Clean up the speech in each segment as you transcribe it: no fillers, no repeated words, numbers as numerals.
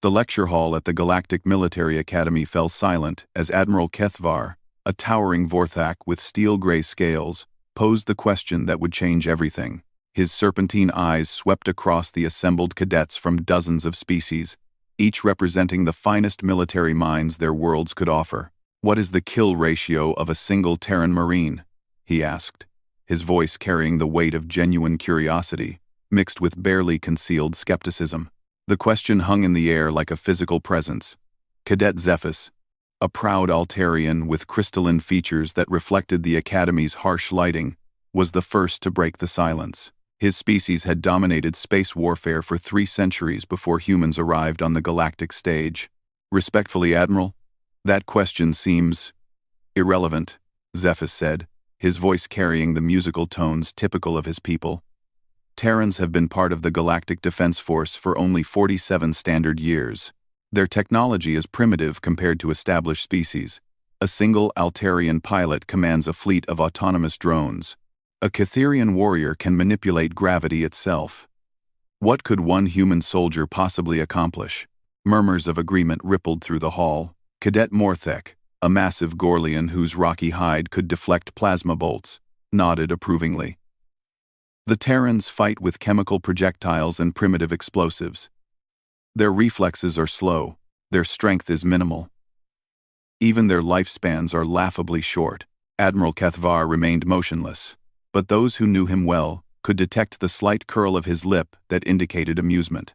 The lecture hall at the Galactic Military Academy fell silent as Admiral Kethvar, a towering Vorthak with steel-gray scales, posed the question that would change everything. His serpentine eyes swept across the assembled cadets from dozens of species, each representing the finest military minds their worlds could offer. "What is the kill ratio of a single Terran Marine?" he asked, his voice carrying the weight of genuine curiosity, mixed with barely concealed skepticism. The question hung in the air like a physical presence. Cadet Zephys, a proud Altarian with crystalline features that reflected the Academy's harsh lighting, was the first to break the silence. His species had dominated space warfare for 3 centuries before humans arrived on the galactic stage. "Respectfully, Admiral, that question seems irrelevant," Zephys said, his voice carrying the musical tones typical of his people. "Terrans have been part of the Galactic Defense Force for only 47 standard years. Their technology is primitive compared to established species. A single Altarian pilot commands a fleet of autonomous drones. A Catherian warrior can manipulate gravity itself. What could one human soldier possibly accomplish?" Murmurs of agreement rippled through the hall. Cadet Morthek, a massive Gorlian whose rocky hide could deflect plasma bolts, nodded approvingly. "The Terrans fight with chemical projectiles and primitive explosives. Their reflexes are slow, their strength is minimal. Even their lifespans are laughably short." Admiral Kethvar remained motionless, but those who knew him well could detect the slight curl of his lip that indicated amusement.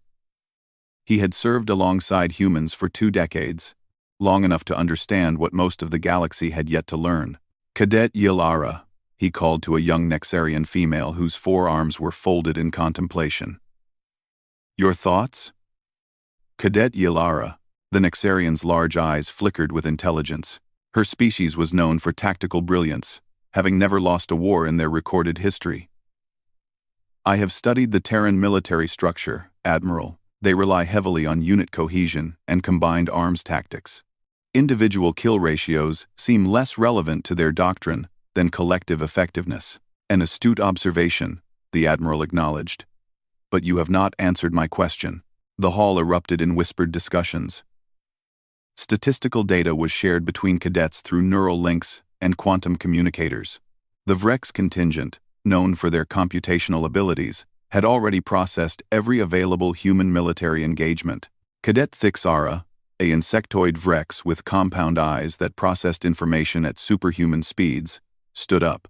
He had served alongside humans for 2 decades, long enough to understand what most of the galaxy had yet to learn. "Cadet Yilara," he called to a young Nexarian female whose forearms were folded in contemplation. "Your thoughts?" Cadet Yilara, the Nexarian's large eyes flickered with intelligence. Her species was known for tactical brilliance, having never lost a war in their recorded history. "I have studied the Terran military structure, Admiral. They rely heavily on unit cohesion and combined arms tactics. Individual kill ratios seem less relevant to their doctrine than collective effectiveness." "An astute observation," the Admiral acknowledged. "But you have not answered my question." The hall erupted in whispered discussions. Statistical data was shared between cadets through neural links and quantum communicators. The Vrex contingent, known for their computational abilities, had already processed every available human military engagement. Cadet Thixara, a insectoid Vrex with compound eyes that processed information at superhuman speeds, stood up.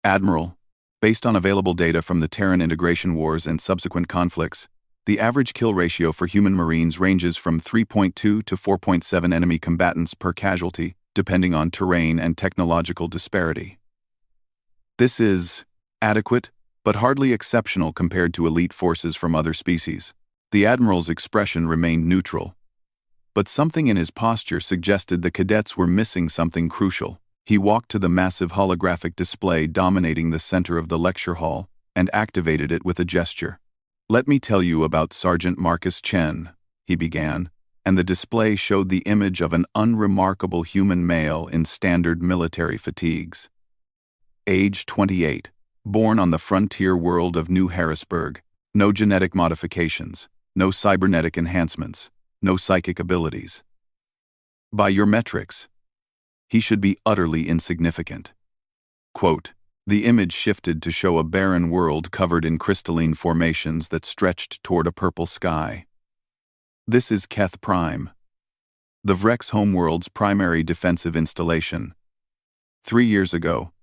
"Admiral, based on available data from the Terran integration wars and subsequent conflicts, the average kill ratio for human Marines ranges from 3.2 to 4.7 enemy combatants per casualty, depending on terrain and technological disparity. This is adequate, but hardly exceptional compared to elite forces from other species." The Admiral's expression remained neutral, but something in his posture suggested the cadets were missing something crucial. He walked to the massive holographic display dominating the center of the lecture hall and activated it with a gesture. "Let me tell you about Sergeant Marcus Chen," he began, and the display showed the image of an unremarkable human male in standard military fatigues. Age 28, born on the frontier world of New Harrisburg, no genetic modifications, no cybernetic enhancements, no psychic abilities. By your metrics, he should be utterly insignificant. Quote, the image shifted to show a barren world covered in crystalline formations that stretched toward a purple sky. This is Keth Prime, the Vrex homeworld's primary defensive installation. 3 years ago,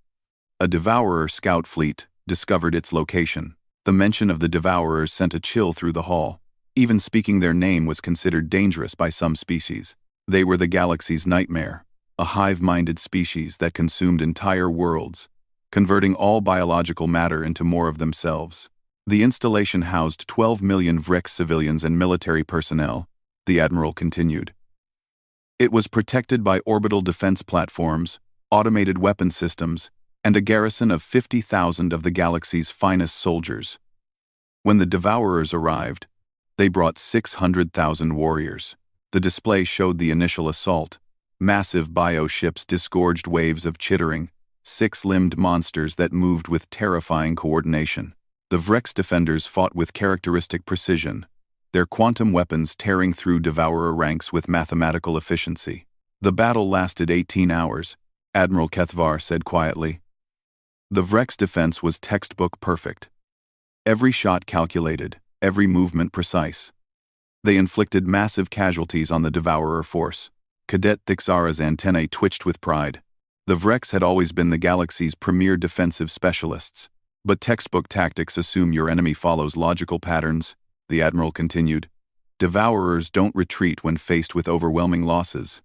a Devourer scout fleet discovered its location. The mention of the Devourers sent a chill through the hall. Even speaking their name was considered dangerous by some species. They were the galaxy's nightmare, a hive-minded species that consumed entire worlds, converting all biological matter into more of themselves. The installation housed 12 million Vrex civilians and military personnel, the Admiral continued. It was protected by orbital defense platforms, automated weapon systems, and a garrison of 50,000 of the galaxy's finest soldiers. When the Devourers arrived, they brought 600,000 warriors. The display showed the initial assault. Massive bioships disgorged waves of chittering, 6-limbed monsters that moved with terrifying coordination. The Vrex defenders fought with characteristic precision, their quantum weapons tearing through Devourer ranks with mathematical efficiency. The battle lasted 18 hours, Admiral Kethvar said quietly. The Vrex defense was textbook perfect. Every shot calculated, every movement precise. They inflicted massive casualties on the Devourer force. Cadet Thixara's antennae twitched with pride. The Vrex had always been the galaxy's premier defensive specialists. But textbook tactics assume your enemy follows logical patterns, the Admiral continued. Devourers don't retreat when faced with overwhelming losses.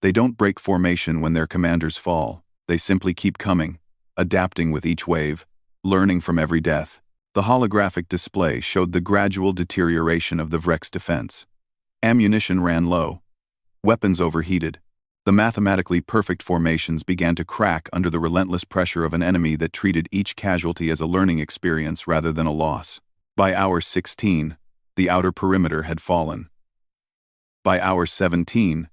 They don't break formation when their commanders fall. They simply keep coming, adapting with each wave, learning from every death. The holographic display showed the gradual deterioration of the Vrex defense. Ammunition ran low. Weapons overheated. The mathematically perfect formations began to crack under the relentless pressure of an enemy that treated each casualty as a learning experience rather than a loss. By hour 16, the outer perimeter had fallen. By hour 17,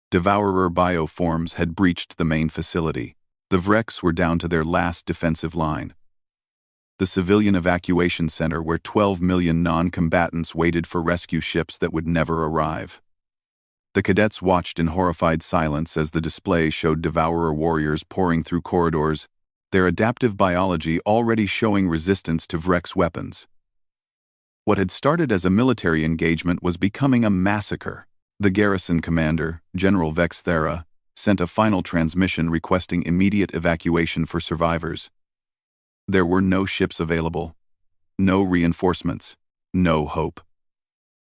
Devourer bioforms had breached the main facility. The Vrex were down to their last defensive line. The civilian evacuation center where 12 million non-combatants waited for rescue ships that would never arrive. The cadets watched in horrified silence as the display showed Devourer warriors pouring through corridors, their adaptive biology already showing resistance to Vrex weapons. What had started as a military engagement was becoming a massacre. The garrison commander, General Vex Thera, sent a final transmission requesting immediate evacuation for survivors. There were no ships available, no reinforcements, no hope.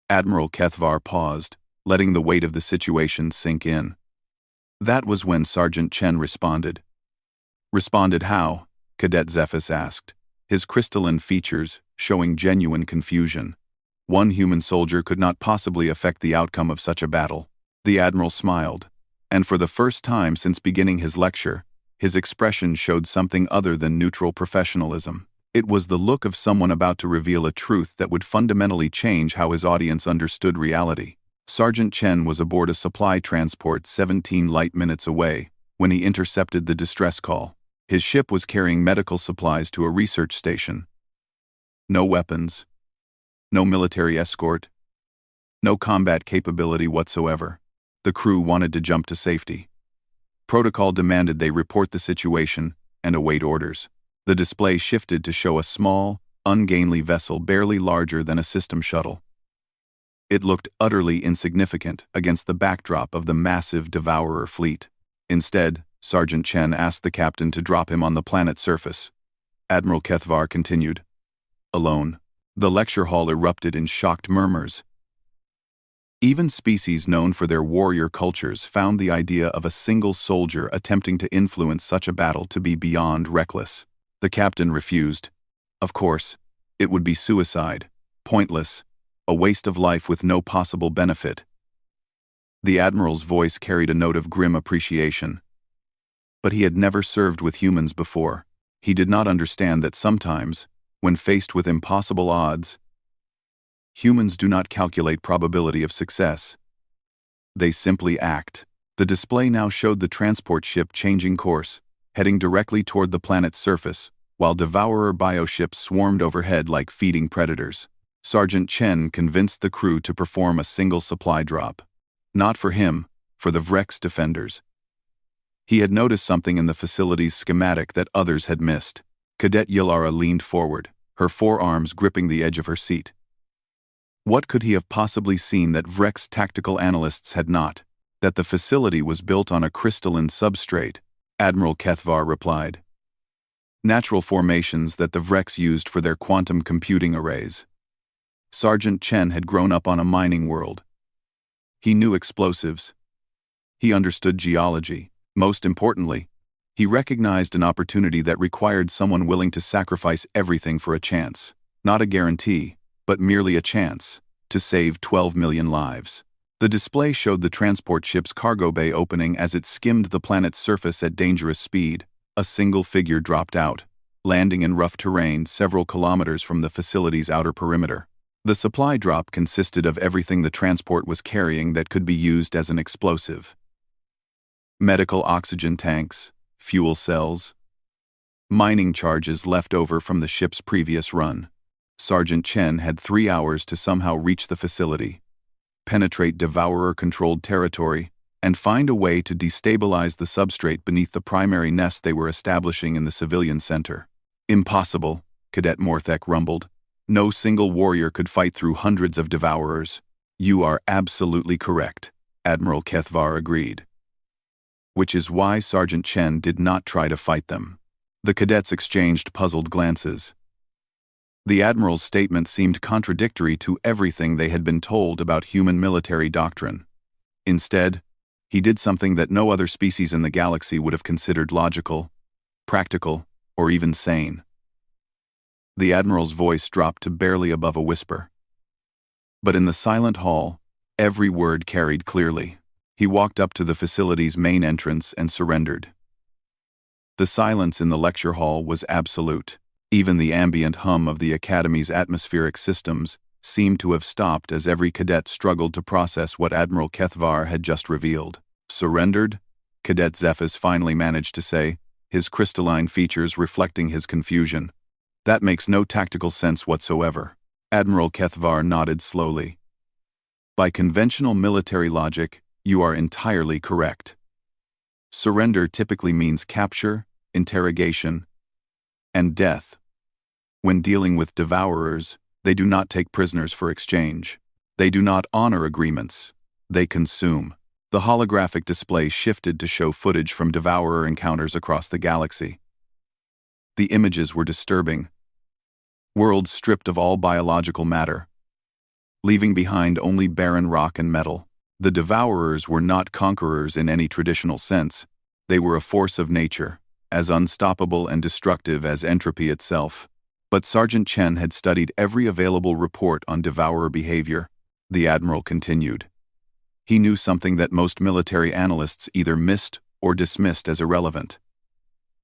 Admiral Kethvar paused, letting the weight of the situation sink in. That was when Sergeant Chen responded. Responded how? Cadet Zephys asked, his crystalline features showing genuine confusion. One human soldier could not possibly affect the outcome of such a battle. The Admiral smiled, and for the first time since beginning his lecture, his expression showed something other than neutral professionalism. It was the look of someone about to reveal a truth that would fundamentally change how his audience understood reality. Sergeant Chen was aboard a supply transport 17 light minutes away when he intercepted the distress call. His ship was carrying medical supplies to a research station. No weapons, no military escort, no combat capability whatsoever. The crew wanted to jump to safety. Protocol demanded they report the situation and await orders. The display shifted to show a small, ungainly vessel barely larger than a system shuttle. It looked utterly insignificant against the backdrop of the massive Devourer fleet. Instead, Sergeant Chen asked the captain to drop him on the planet's surface. Admiral Kethvar continued. Alone. The lecture hall erupted in shocked murmurs. Even species known for their warrior cultures found the idea of a single soldier attempting to influence such a battle to be beyond reckless. The captain refused. Of course, it would be suicide, pointless, a waste of life with no possible benefit. The Admiral's voice carried a note of grim appreciation. But he had never served with humans before. He did not understand that sometimes, when faced with impossible odds, humans do not calculate probability of success. They simply act. The display now showed the transport ship changing course, heading directly toward the planet's surface, while Devourer bioships swarmed overhead like feeding predators. Sergeant Chen convinced the crew to perform a single supply drop. Not for him, for the Vrex defenders. He had noticed something in the facility's schematic that others had missed. Cadet Yilara leaned forward, her forearms gripping the edge of her seat. What could he have possibly seen that Vrex tactical analysts had not? That the facility was built on a crystalline substrate, Admiral Kethvar replied. Natural formations that the Vrex used for their quantum computing arrays. Sergeant Chen had grown up on a mining world. He knew explosives. He understood geology. Most importantly, he recognized an opportunity that required someone willing to sacrifice everything for a chance. Not a guarantee, but merely a chance, to save 12 million lives. The display showed the transport ship's cargo bay opening as it skimmed the planet's surface at dangerous speed. A single figure dropped out, landing in rough terrain several kilometers from the facility's outer perimeter. The supply drop consisted of everything the transport was carrying that could be used as an explosive. Medical oxygen tanks, fuel cells, mining charges left over from the ship's previous run. Sergeant Chen had 3 hours to somehow reach the facility, penetrate Devourer-controlled territory, and find a way to destabilize the substrate beneath the primary nest they were establishing in the civilian center. Impossible, Cadet Morthek rumbled. No single warrior could fight through hundreds of Devourers. You are absolutely correct, Admiral Kethvar agreed. Which is why Sergeant Chen did not try to fight them. The cadets exchanged puzzled glances. The Admiral's statement seemed contradictory to everything they had been told about human military doctrine. Instead, he did something that no other species in the galaxy would have considered logical, practical, or even sane. The Admiral's voice dropped to barely above a whisper. But in the silent hall, every word carried clearly. He walked up to the facility's main entrance and surrendered. The silence in the lecture hall was absolute. Even the ambient hum of the Academy's atmospheric systems seemed to have stopped as every cadet struggled to process what Admiral Kethvar had just revealed. Surrendered? Cadet Zephys finally managed to say, his crystalline features reflecting his confusion. That makes no tactical sense whatsoever. Admiral Kethvar nodded slowly. By conventional military logic, you are entirely correct. Surrender typically means capture, interrogation, and death. When dealing with Devourers, they do not take prisoners for exchange. They do not honor agreements. They consume. The holographic display shifted to show footage from Devourer encounters across the galaxy. The images were disturbing. Worlds stripped of all biological matter, leaving behind only barren rock and metal. The Devourers were not conquerors in any traditional sense. They were a force of nature, as unstoppable and destructive as entropy itself. But Sergeant Chen had studied every available report on Devourer behavior, the Admiral continued. He knew something that most military analysts either missed or dismissed as irrelevant.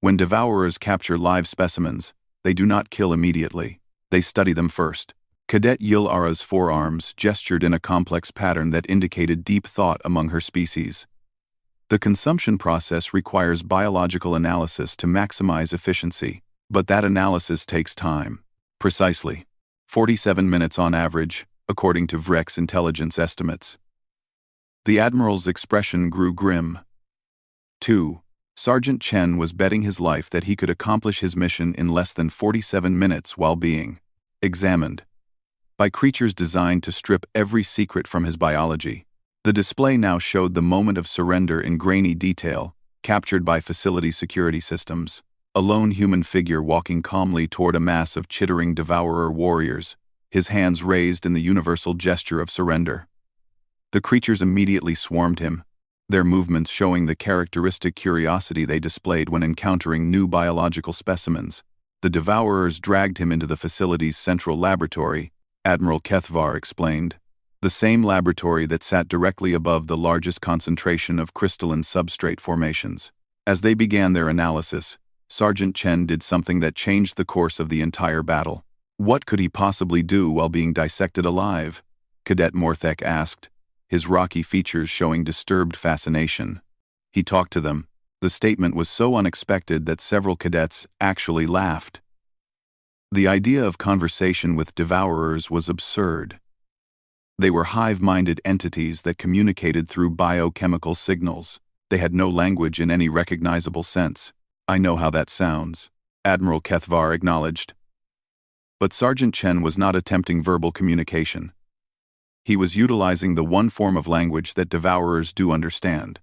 When Devourers capture live specimens, they do not kill immediately. They study them first. Cadet Yil-Ara's forearms gestured in a complex pattern that indicated deep thought among her species. The consumption process requires biological analysis to maximize efficiency. But that analysis takes time. Precisely. 47 minutes on average, according to Vrek's intelligence estimates. The Admiral's expression grew grim. 2. Sergeant Chen was betting his life that he could accomplish his mission in less than 47 minutes while being examined by creatures designed to strip every secret from his biology. The display now showed the moment of surrender in grainy detail, captured by facility security systems. A lone human figure walking calmly toward a mass of chittering Devourer warriors, his hands raised in the universal gesture of surrender. The creatures immediately swarmed him, their movements showing the characteristic curiosity they displayed when encountering new biological specimens. The Devourers dragged him into the facility's central laboratory, Admiral Kethvar explained, the same laboratory that sat directly above the largest concentration of crystalline substrate formations. As they began their analysis, Sergeant Chen did something that changed the course of the entire battle. What could he possibly do while being dissected alive? Cadet Morthek asked, his rocky features showing disturbed fascination. He talked to them. The statement was so unexpected that several cadets actually laughed. The idea of conversation with Devourers was absurd. They were hive-minded entities that communicated through biochemical signals. They had no language in any recognizable sense. I know how that sounds, Admiral Kethvar acknowledged. But Sergeant Chen was not attempting verbal communication. He was utilizing the one form of language that Devourers do understand: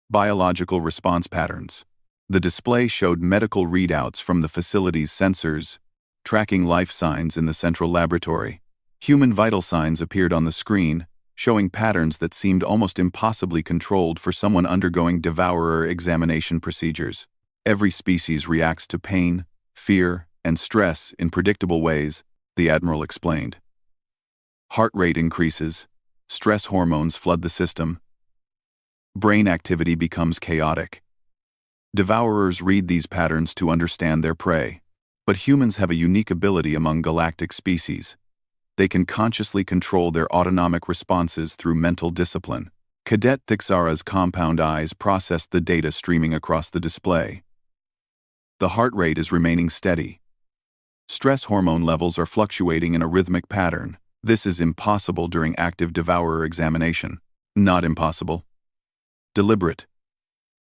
biological response patterns. The display showed medical readouts from the facility's sensors, tracking life signs in the central laboratory. Human vital signs appeared on the screen, showing patterns that seemed almost impossibly controlled for someone undergoing Devourer examination procedures. Every species reacts to pain, fear, and stress in predictable ways, the Admiral explained. Heart rate increases, stress hormones flood the system, brain activity becomes chaotic. Devourers read these patterns to understand their prey. But humans have a unique ability among galactic species. They can consciously control their autonomic responses through mental discipline. Cadet Thixara's compound eyes processed the data streaming across the display. The heart rate is remaining steady. Stress hormone levels are fluctuating in a rhythmic pattern. This is impossible during active devourer examination. Not impossible. Deliberate.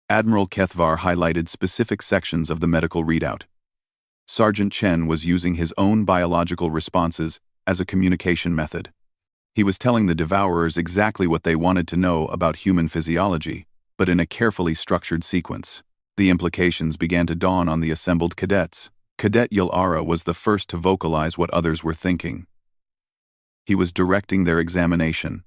Admiral Kethvar highlighted specific sections of the medical readout. Sergeant Chen was using his own biological responses as a communication method. He was telling the devourers exactly what they wanted to know about human physiology, but in a carefully structured sequence. The implications began to dawn on the assembled cadets. Cadet Yul'ara was the first to vocalize what others were thinking. He was directing their examination,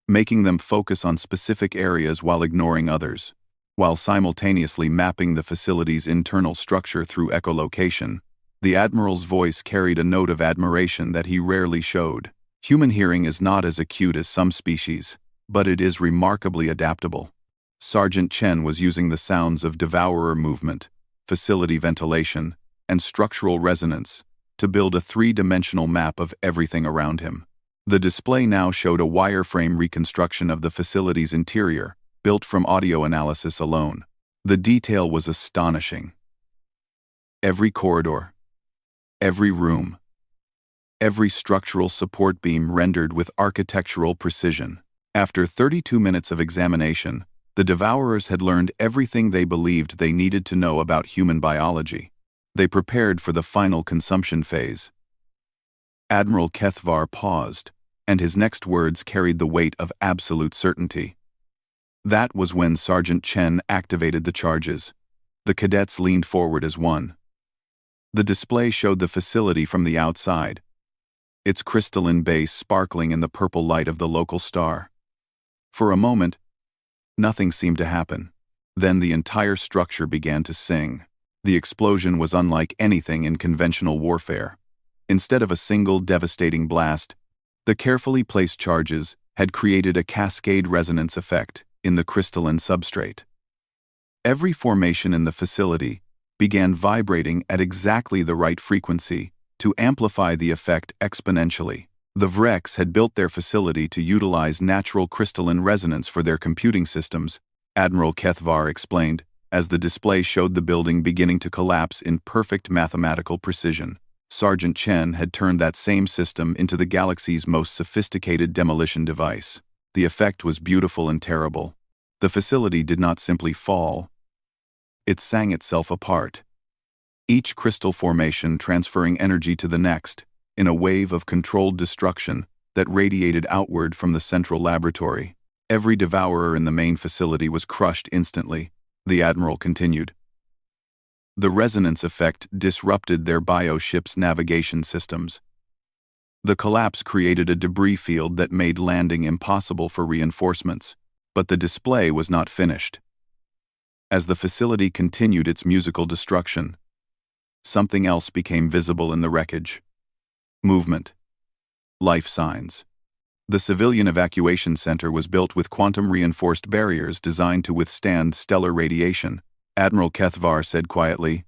making them focus on specific areas while ignoring others, while simultaneously mapping the facility's internal structure through echolocation. The Admiral's voice carried a note of admiration that he rarely showed. Human hearing is not as acute as some species, but it is remarkably adaptable. Sergeant Chen was using the sounds of devourer movement, facility ventilation, and structural resonance to build a three-dimensional map of everything around him. The display now showed a wireframe reconstruction of the facility's interior, built from audio analysis alone. The detail was astonishing. Every corridor, every room, every structural support beam rendered with architectural precision. After 32 minutes of examination, the devourers had learned everything they believed they needed to know about human biology. They prepared for the final consumption phase. Admiral Kethvar paused, and his next words carried the weight of absolute certainty. That was when Sergeant Chen activated the charges. The cadets leaned forward as one. The display showed the facility from the outside, its crystalline base sparkling in the purple light of the local star. For a moment, nothing seemed to happen. Then the entire structure began to sing. The explosion was unlike anything in conventional warfare. Instead of a single devastating blast, the carefully placed charges had created a cascade resonance effect in the crystalline substrate. Every formation in the facility began vibrating at exactly the right frequency to amplify the effect exponentially. The Vreks had built their facility to utilize natural crystalline resonance for their computing systems, Admiral Kethvar explained, as the display showed the building beginning to collapse in perfect mathematical precision. Sergeant Chen had turned that same system into the galaxy's most sophisticated demolition device. The effect was beautiful and terrible. The facility did not simply fall. It sang itself apart. Each crystal formation transferring energy to the next, in a wave of controlled destruction that radiated outward from the central laboratory. Every devourer in the main facility was crushed instantly, the Admiral continued. The resonance effect disrupted their bioship's navigation systems. The collapse created a debris field that made landing impossible for reinforcements, but the display was not finished. As the facility continued its musical destruction, something else became visible in the wreckage. Movement. Life signs. The civilian evacuation center was built with quantum-reinforced barriers designed to withstand stellar radiation, Admiral Kethvar said quietly.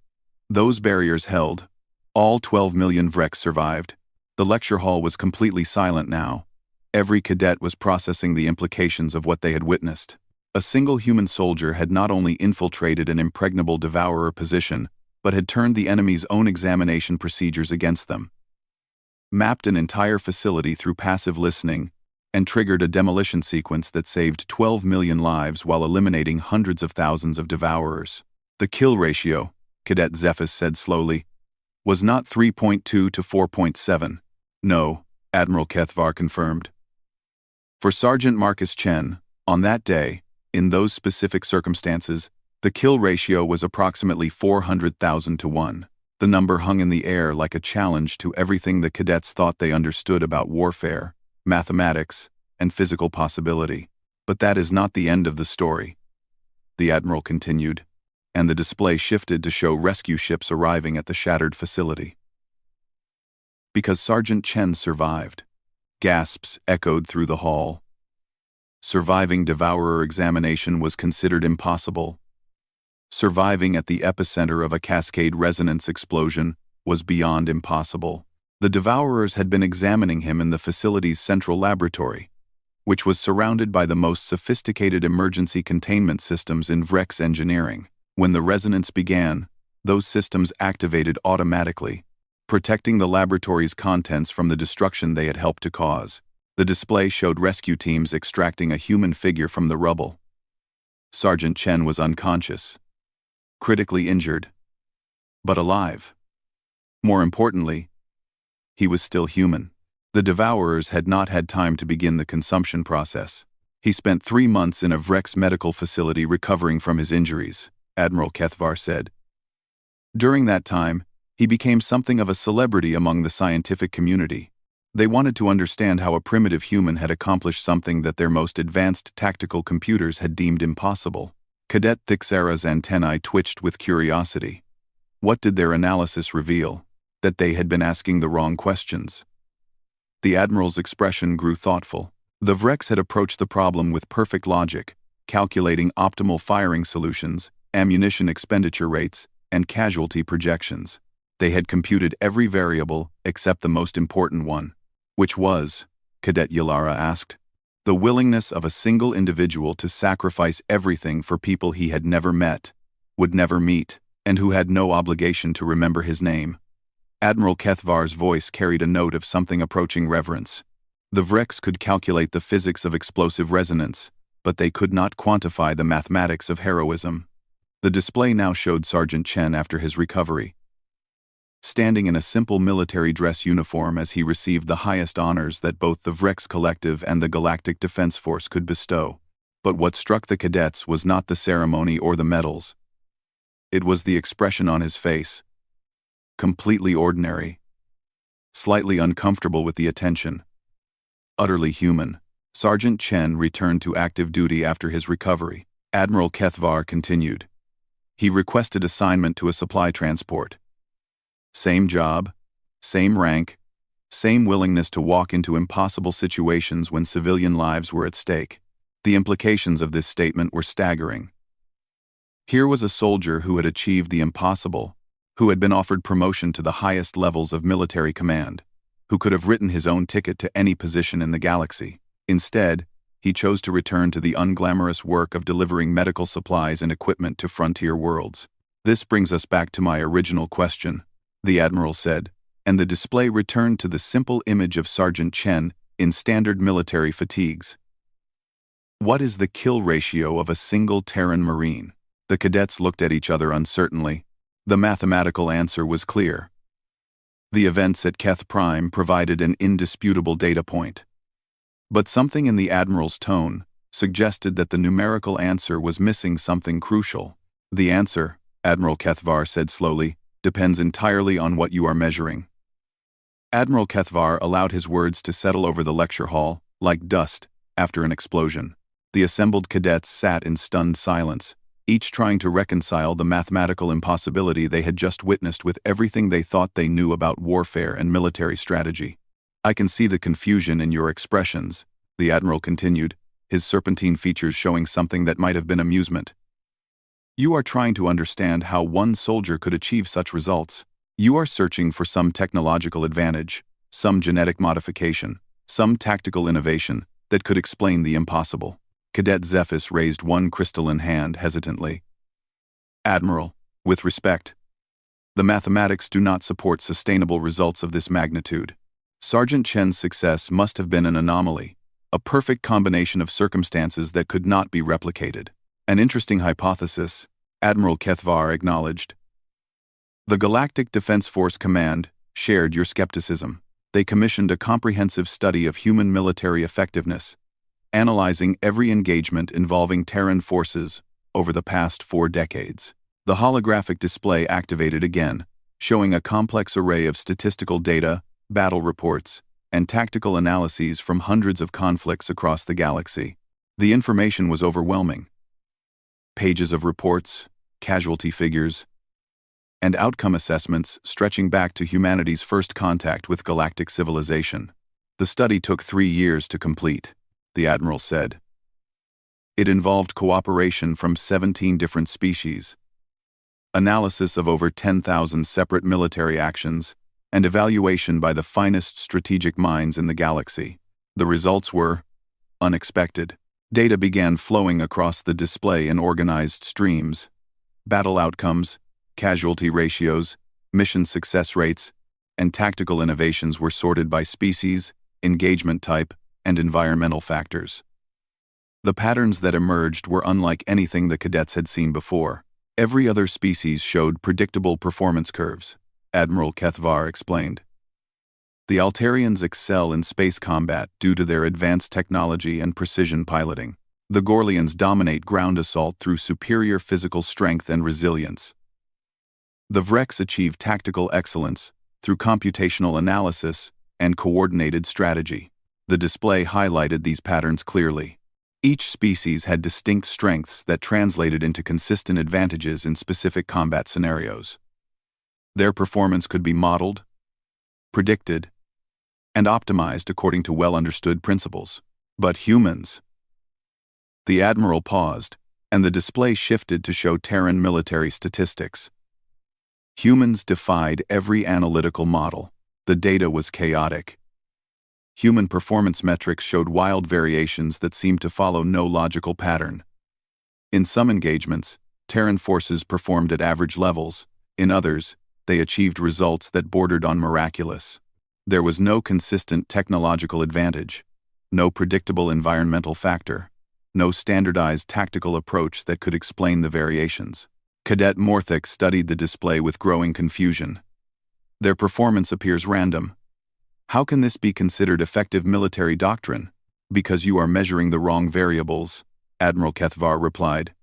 Those barriers held. All 12 million Vreks survived. The lecture hall was completely silent now. Every cadet was processing the implications of what they had witnessed. A single human soldier had not only infiltrated an impregnable devourer position, but had turned the enemy's own examination procedures against them, mapped an entire facility through passive listening, and triggered a demolition sequence that saved 12 million lives while eliminating hundreds of thousands of devourers. The kill ratio, Cadet Zephys said slowly, was not 3.2 to 4.7. No, Admiral Kethvar confirmed. For Sergeant Marcus Chen, on that day, in those specific circumstances, the kill ratio was approximately 400,000 to 1. The number hung in the air like a challenge to everything the cadets thought they understood about warfare, mathematics, and physical possibility. But that is not the end of the story, the Admiral continued, and the display shifted to show rescue ships arriving at the shattered facility. Because Sergeant Chen survived, gasps echoed through the hall. Surviving devourer examination was considered impossible. Surviving at the epicenter of a cascade resonance explosion was beyond impossible. The devourers had been examining him in the facility's central laboratory, which was surrounded by the most sophisticated emergency containment systems in Vreks engineering. When the resonance began, those systems activated automatically, protecting the laboratory's contents from the destruction they had helped to cause. The display showed rescue teams extracting a human figure from the rubble. Sergeant Chen was unconscious, critically injured, but alive. More importantly, he was still human. The Devourers had not had time to begin the consumption process. He spent 3 months in a Vrex medical facility recovering from his injuries, Admiral Kethvar said. During that time, he became something of a celebrity among the scientific community. They wanted to understand how a primitive human had accomplished something that their most advanced tactical computers had deemed impossible. Cadet Thixera's antennae twitched with curiosity. What did their analysis reveal? That they had been asking the wrong questions. The Admiral's expression grew thoughtful. The Vrex had approached the problem with perfect logic, calculating optimal firing solutions, ammunition expenditure rates, and casualty projections. They had computed every variable except the most important one. Which was, Cadet Yalara asked, the willingness of a single individual to sacrifice everything for people he had never met, would never meet, and who had no obligation to remember his name. Admiral Kethvar's voice carried a note of something approaching reverence. The Vrex could calculate the physics of explosive resonance, but they could not quantify the mathematics of heroism. The display now showed Sergeant Chen after his recovery, standing in a simple military dress uniform as he received the highest honors that both the Vrex Collective and the Galactic Defense Force could bestow. But what struck the cadets was not the ceremony or the medals. It was the expression on his face. Completely ordinary. Slightly uncomfortable with the attention. Utterly human. Sergeant Chen returned to active duty after his recovery. Admiral Kethvar continued. He requested assignment to a supply transport. Same job, same rank, same willingness to walk into impossible situations when civilian lives were at stake. The implications of this statement were staggering. Here was a soldier who had achieved the impossible, who had been offered promotion to the highest levels of military command, who could have written his own ticket to any position in the galaxy. Instead, he chose to return to the unglamorous work of delivering medical supplies and equipment to frontier worlds. This brings us back to my original question, the Admiral said, and the display returned to the simple image of Sergeant Chen in standard military fatigues. What is the kill ratio of a single Terran Marine? The cadets looked at each other uncertainly. The mathematical answer was clear. The events at Keth Prime provided an indisputable data point. But something in the Admiral's tone suggested that the numerical answer was missing something crucial. The answer, Admiral Kethvar said slowly, depends entirely on what you are measuring. Admiral Kethvar allowed his words to settle over the lecture hall, like dust, after an explosion. The assembled cadets sat in stunned silence, each trying to reconcile the mathematical impossibility they had just witnessed with everything they thought they knew about warfare and military strategy. I can see the confusion in your expressions, the Admiral continued, his serpentine features showing something that might have been amusement. You are trying to understand how one soldier could achieve such results. You are searching for some technological advantage, some genetic modification, some tactical innovation that could explain the impossible. Cadet Zephys raised one crystalline hand hesitantly. Admiral, with respect, the mathematics do not support sustainable results of this magnitude. Sergeant Chen's success must have been an anomaly, a perfect combination of circumstances that could not be replicated. An interesting hypothesis, Admiral Kethvar acknowledged. The Galactic Defense Force Command shared your skepticism. They commissioned a comprehensive study of human military effectiveness, analyzing every engagement involving Terran forces over the past 4 decades. The holographic display activated again, showing a complex array of statistical data, battle reports, and tactical analyses from hundreds of conflicts across the galaxy. The information was overwhelming. Pages of reports, casualty figures, and outcome assessments stretching back to humanity's first contact with galactic civilization. The study took 3 years to complete, the Admiral said. It involved cooperation from 17 different species, analysis of over 10,000 separate military actions, and evaluation by the finest strategic minds in the galaxy. The results were unexpected. Data began flowing across the display in organized streams. Battle outcomes, casualty ratios, mission success rates, and tactical innovations were sorted by species, engagement type, and environmental factors. The patterns that emerged were unlike anything the cadets had seen before. Every other species showed predictable performance curves, Admiral Kethvar explained. The Altarians excel in space combat due to their advanced technology and precision piloting. The Gorlians dominate ground assault through superior physical strength and resilience. The Vreks achieve tactical excellence through computational analysis and coordinated strategy. The display highlighted these patterns clearly. Each species had distinct strengths that translated into consistent advantages in specific combat scenarios. Their performance could be modeled, predicted, and optimized according to well-understood principles. But humans? The Admiral paused, and the display shifted to show Terran military statistics. Humans defied every analytical model. The data was chaotic. Human performance metrics showed wild variations that seemed to follow no logical pattern. In some engagements, Terran forces performed at average levels. In others, they achieved results that bordered on miraculous. There was no consistent technological advantage, no predictable environmental factor, no standardized tactical approach that could explain the variations. Cadet Morthik studied the display with growing confusion. Their performance appears random. How can this be considered effective military doctrine? Because you are measuring the wrong variables, Admiral Kethvar replied.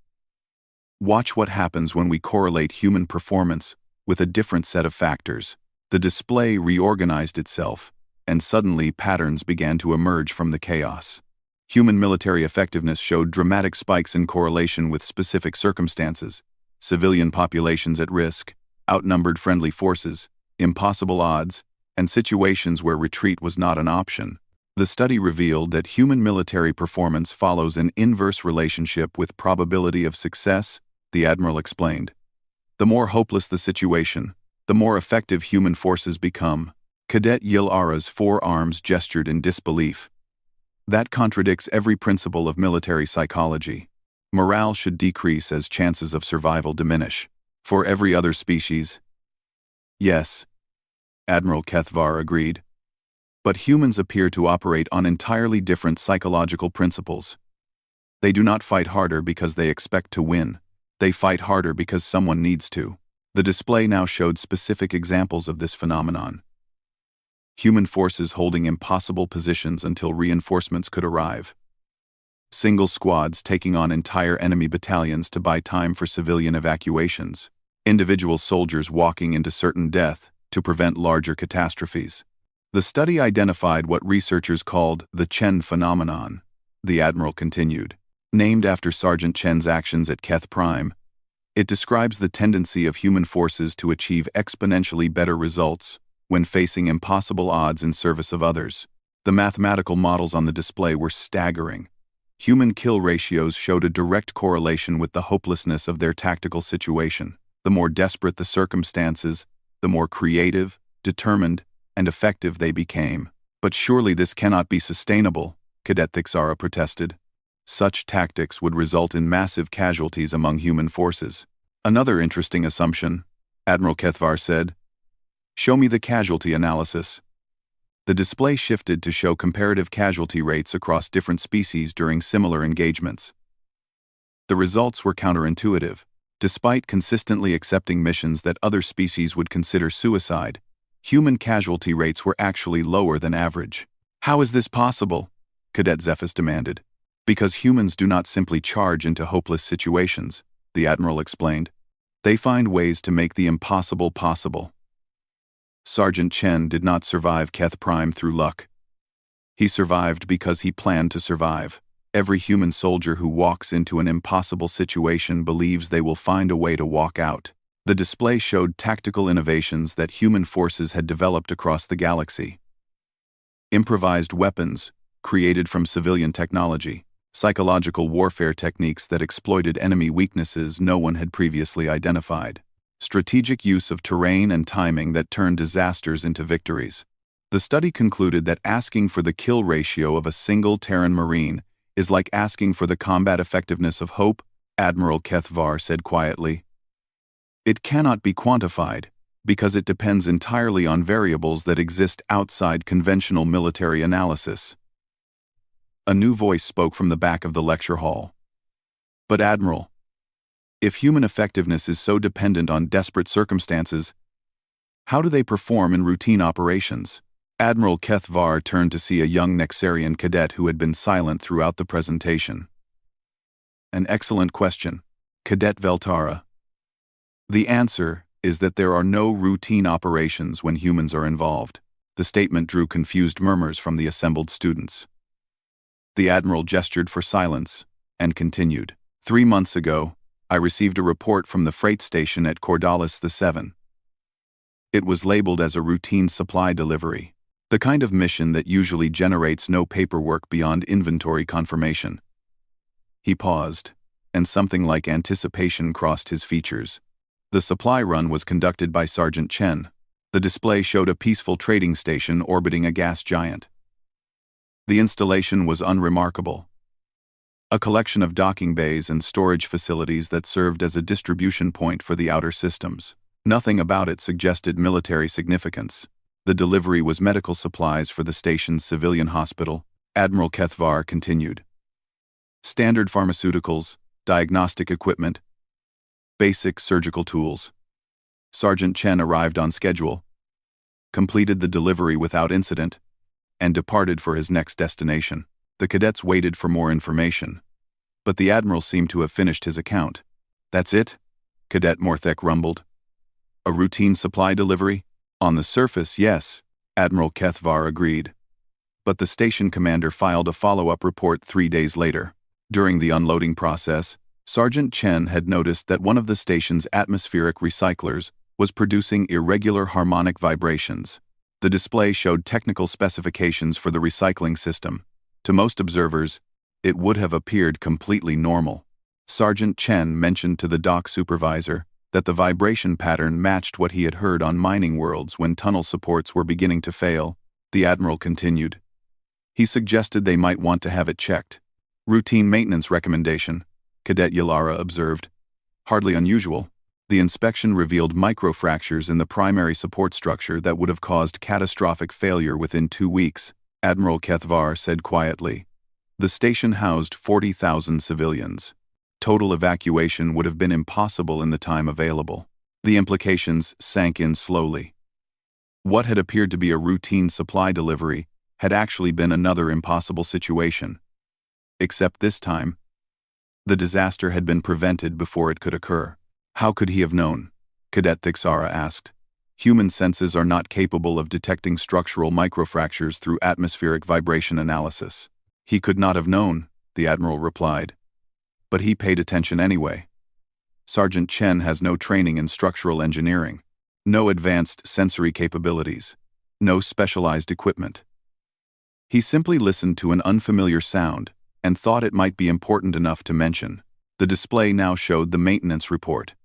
Watch what happens when we correlate human performance with a different set of factors. The display reorganized itself, and suddenly patterns began to emerge from the chaos. Human military effectiveness showed dramatic spikes in correlation with specific circumstances: civilian populations at risk, outnumbered friendly forces, impossible odds, and situations where retreat was not an option. The study revealed that human military performance follows an inverse relationship with probability of success, the Admiral explained. The more hopeless the situation, the more effective human forces become. Cadet Yil-Ara's forearms gestured in disbelief. That contradicts every principle of military psychology. Morale should decrease as chances of survival diminish. For every other species? Yes, Admiral Kethvar agreed. But humans appear to operate on entirely different psychological principles. They do not fight harder because they expect to win. They fight harder because someone needs to. The display now showed specific examples of this phenomenon. Human forces holding impossible positions until reinforcements could arrive. Single squads taking on entire enemy battalions to buy time for civilian evacuations. Individual soldiers walking into certain death to prevent larger catastrophes. The study identified what researchers called the Chen phenomenon, the Admiral continued. Named after Sergeant Chen's actions at Keth Prime, it describes the tendency of human forces to achieve exponentially better results when facing impossible odds in service of others. The mathematical models on the display were staggering. Human kill ratios showed a direct correlation with the hopelessness of their tactical situation. The more desperate the circumstances, the more creative, determined, and effective they became. But surely this cannot be sustainable, Cadet Thixara protested. Such tactics would result in massive casualties among human forces. Another interesting assumption, Admiral Kethvar said. Show me the casualty analysis. The display shifted to show comparative casualty rates across different species during similar engagements. The results were counterintuitive. Despite consistently accepting missions that other species would consider suicide, human casualty rates were actually lower than average. How is this possible? Cadet Zephys demanded. Because humans do not simply charge into hopeless situations, the Admiral explained. They find ways to make the impossible possible. Sergeant Chen did not survive Keth Prime through luck. He survived because he planned to survive. Every human soldier who walks into an impossible situation believes they will find a way to walk out. The display showed tactical innovations that human forces had developed across the galaxy. Improvised weapons, created from civilian technology, psychological warfare techniques that exploited enemy weaknesses no one had previously identified, strategic use of terrain and timing that turned disasters into victories. The study concluded that asking for the kill ratio of a single Terran Marine is like asking for the combat effectiveness of hope, Admiral Kethvar said quietly. It cannot be quantified, because it depends entirely on variables that exist outside conventional military analysis. A new voice spoke from the back of the lecture hall. But Admiral, if human effectiveness is so dependent on desperate circumstances, how do they perform in routine operations? Admiral Kethvar turned to see a young Nexarian cadet who had been silent throughout the presentation. An excellent question, Cadet Veltara. The answer is that there are no routine operations when humans are involved. The statement drew confused murmurs from the assembled students. The Admiral gestured for silence and continued. 3 months ago, I received a report from the freight station at Cordalis VII. It was labeled as a routine supply delivery, the kind of mission that usually generates no paperwork beyond inventory confirmation. He paused, and something like anticipation crossed his features. The supply run was conducted by Sergeant Chen. The display showed a peaceful trading station orbiting a gas giant. The installation was unremarkable. A collection of docking bays and storage facilities that served as a distribution point for the outer systems. Nothing about it suggested military significance. The delivery was medical supplies for the station's civilian hospital. Admiral Kethvar continued. Standard pharmaceuticals, diagnostic equipment, basic surgical tools. Sergeant Chen arrived on schedule, completed the delivery without incident, and departed for his next destination. The cadets waited for more information, but the Admiral seemed to have finished his account. That's it? Cadet Morthek rumbled. A routine supply delivery? On the surface, yes, Admiral Kethvar agreed. But the station commander filed a follow-up report 3 days later. During the unloading process, Sergeant Chen had noticed that one of the station's atmospheric recyclers was producing irregular harmonic vibrations. The display showed technical specifications for the recycling system. To most observers, it would have appeared completely normal. Sergeant Chen mentioned to the dock supervisor that the vibration pattern matched what he had heard on mining worlds when tunnel supports were beginning to fail. The Admiral continued. He suggested they might want to have it checked. Routine maintenance recommendation, Cadet Yalara observed. Hardly unusual. The inspection revealed microfractures in the primary support structure that would have caused catastrophic failure within 2 weeks, Admiral Kethvar said quietly. The station housed 40,000 civilians. Total evacuation would have been impossible in the time available. The implications sank in slowly. What had appeared to be a routine supply delivery had actually been another impossible situation. Except this time, the disaster had been prevented before it could occur. How could he have known? Cadet Thixara asked. Human senses are not capable of detecting structural microfractures through atmospheric vibration analysis. He could not have known, the Admiral replied. But he paid attention anyway. Sergeant Chen has no training in structural engineering, no advanced sensory capabilities, no specialized equipment. He simply listened to an unfamiliar sound and thought it might be important enough to mention. The display now showed the maintenance report.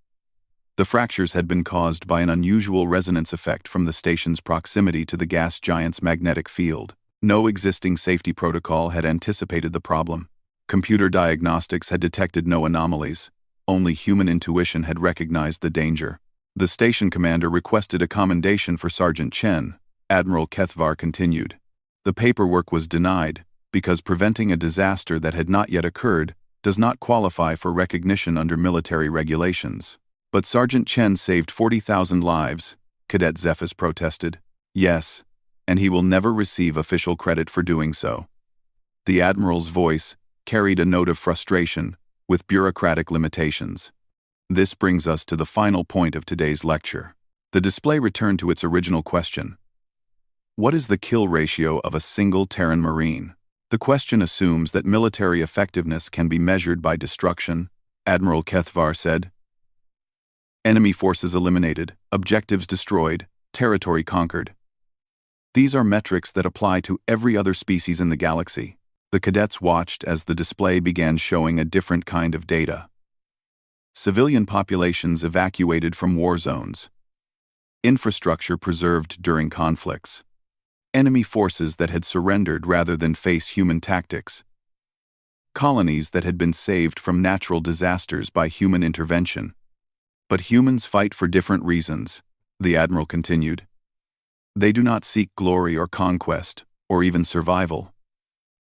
The fractures had been caused by an unusual resonance effect from the station's proximity to the gas giant's magnetic field. No existing safety protocol had anticipated the problem. Computer diagnostics had detected no anomalies. Only human intuition had recognized the danger. The station commander requested a commendation for Sergeant Chen. Admiral Kethvar continued. The paperwork was denied because preventing a disaster that had not yet occurred does not qualify for recognition under military regulations. But Sergeant Chen saved 40,000 lives, Cadet Zephys protested. Yes, and he will never receive official credit for doing so. The Admiral's voice carried a note of frustration with bureaucratic limitations. This brings us to the final point of today's lecture. The display returned to its original question. What is the kill ratio of a single Terran Marine? The question assumes that military effectiveness can be measured by destruction, Admiral Kethvar said. Enemy forces eliminated, objectives destroyed, territory conquered. These are metrics that apply to every other species in the galaxy. The cadets watched as the display began showing a different kind of data. Civilian populations evacuated from war zones. Infrastructure preserved during conflicts. Enemy forces that had surrendered rather than face human tactics. Colonies that had been saved from natural disasters by human intervention. But humans fight for different reasons. The Admiral continued. They do not seek glory or conquest, or even survival.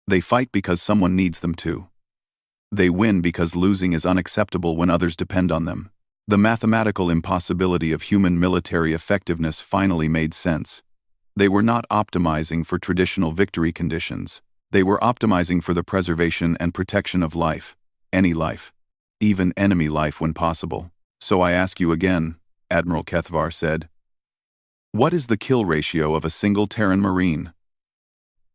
They fight because someone needs them to. They win because losing is unacceptable when others depend on them. The mathematical impossibility of human military effectiveness finally made sense. They were not optimizing for traditional victory conditions. They were optimizing for the preservation and protection of life, any life, even enemy life when possible. So I ask you again, Admiral Kethvar said. What is the kill ratio of a single Terran Marine?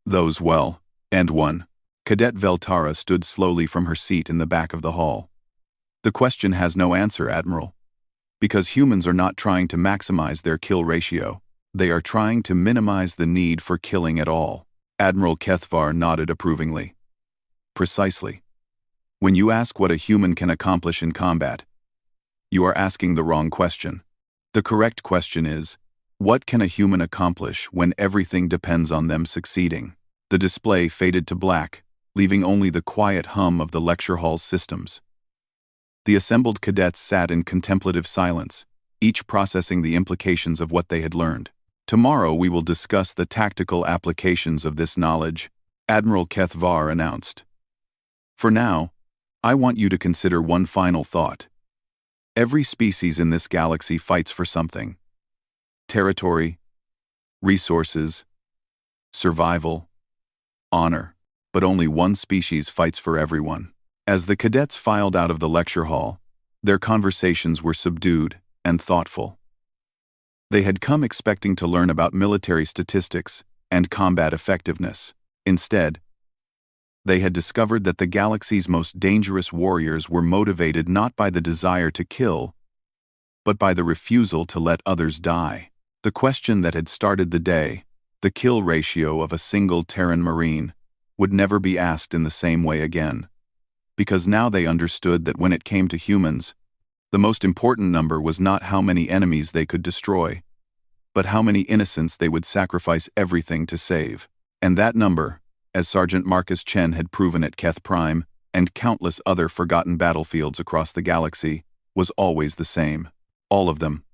Those well, and one. Cadet Veltara stood slowly from her seat in the back of the hall. The question has no answer, Admiral. Because humans are not trying to maximize their kill ratio. They are trying to minimize the need for killing at all. Admiral Kethvar nodded approvingly. Precisely. When you ask what a human can accomplish in combat, you are asking the wrong question. The correct question is, what can a human accomplish when everything depends on them succeeding? The display faded to black, leaving only the quiet hum of the lecture hall's systems. The assembled cadets sat in contemplative silence, each processing the implications of what they had learned. Tomorrow we will discuss the tactical applications of this knowledge, Admiral Kethvar announced. For now, I want you to consider one final thought. Every species in this galaxy fights for something. Territory, resources, survival, honor. But only one species fights for everyone. As the cadets filed out of the lecture hall, their conversations were subdued and thoughtful. They had come expecting to learn about military statistics and combat effectiveness. Instead, they had discovered that the galaxy's most dangerous warriors were motivated not by the desire to kill, but by the refusal to let others die. The question that had started the day, the kill ratio of a single Terran Marine, would never be asked in the same way again. Because now they understood that when it came to humans, the most important number was not how many enemies they could destroy, but how many innocents they would sacrifice everything to save. And that number, as Sergeant Marcus Chen had proven at Keth Prime and countless other forgotten battlefields across the galaxy, was always the same. All of them.